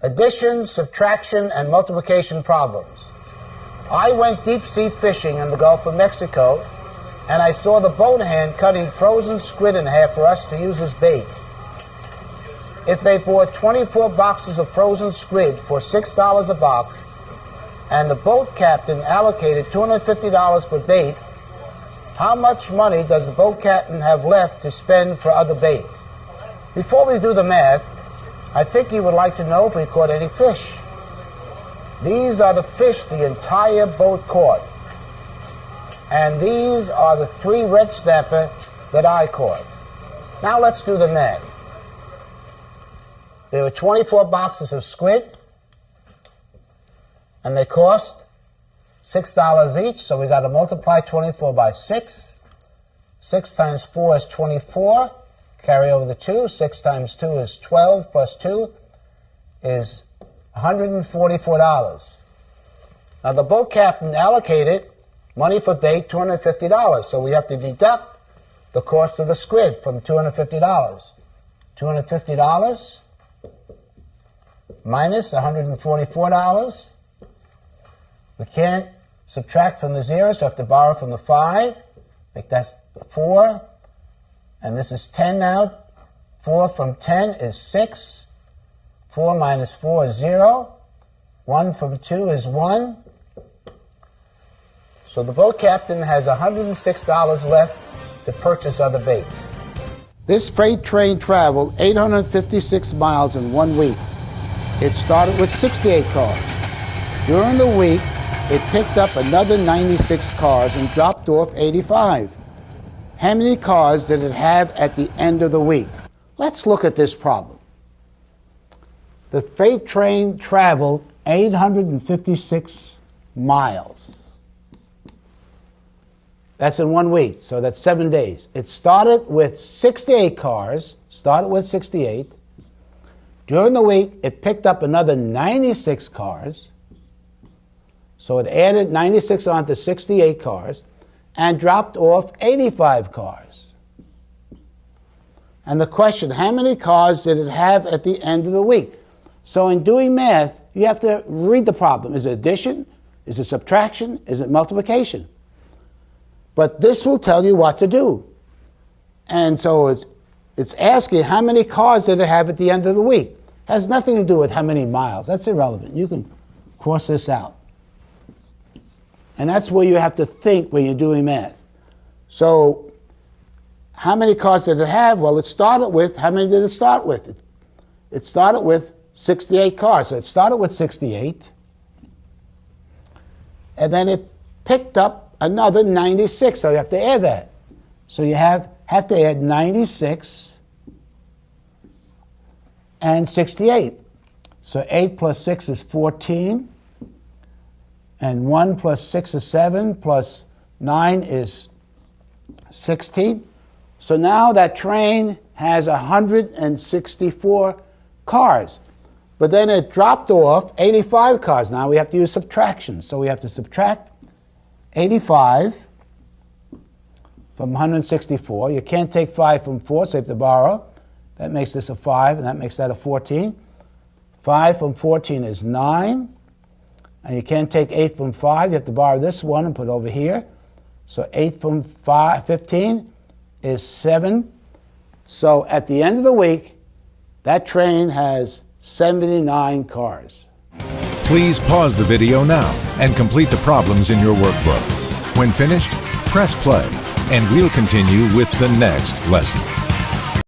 addition, subtraction, and multiplication problems. I went deep-sea fishing in the Gulf of Mexico, and I saw the boat hand cutting frozen squid in half for us to use as bait. If they bought 24 boxes of frozen squid for $6 a box, and the boat captain allocated $250 for bait, how much money does the boat captain have left to spend for other bait? Before we do the math, I think you would like to know if we caught any fish. These are the fish the entire boat caught. And these are the 3 red snapper that I caught. Now let's do the math. There were 24 boxes of squid, and they cost $6 each, so we got to multiply 24 by 6. 6 times 4 is 24. Carry over the 2. 6 times 2 is 12, plus 2 is $144. Now, the boat captain allocated money for bait, $250, so we have to deduct the cost of the squid from $250. $250 minus $144. We can't subtract from the 0, so I have to borrow from the 5. Make that 4. And this is 10 now. 4 from 10 is 6. 4 minus 4 is 0. 1 from 2 is 1. So the boat captain has $106 left to purchase other bait. This freight train traveled 856 miles in 1 week. It started with 68 cars. During the week, it picked up another 96 cars and dropped off 85. How many cars did it have at the end of the week? Let's look at this problem. The freight train traveled 856 miles. That's in 1 week, so that's 7 days. It started with 68 cars, During the week, it picked up another 96 cars. So it added 96 onto 68 cars and dropped off 85 cars. And the question, how many cars did it have at the end of the week? So in doing math, you have to read the problem. Is it addition? Is it subtraction? Is it multiplication? But this will tell you what to do. And so it's asking how many cars did it have at the end of the week. It has nothing to do with how many miles. That's irrelevant. You can cross this out. And that's where you have to think when you're doing math. So how many cars did it have? Well, it started with, how many did it start with? It started with 68 cars. So it started with 68. And then it picked up another 96. So you have to add that. So you have to add 96 and 68. So 8 plus 6 is 14. And 1 plus 6 is 7, plus 9 is 16. So now that train has 164 cars. But then it dropped off 85 cars. Now we have to use subtraction. So we have to subtract 85 from 164. You can't take 5 from 4, so you have to borrow. That makes this a 5, and that makes that a 14. 5 from 14 is 9. And you can't take 8 from 5. You have to borrow this one and put it over here. So 8 from 15 is 7. So at the end of the week, that train has 79 cars. Please pause the video now and complete the problems in your workbook. When finished, press play, and we'll continue with the next lesson.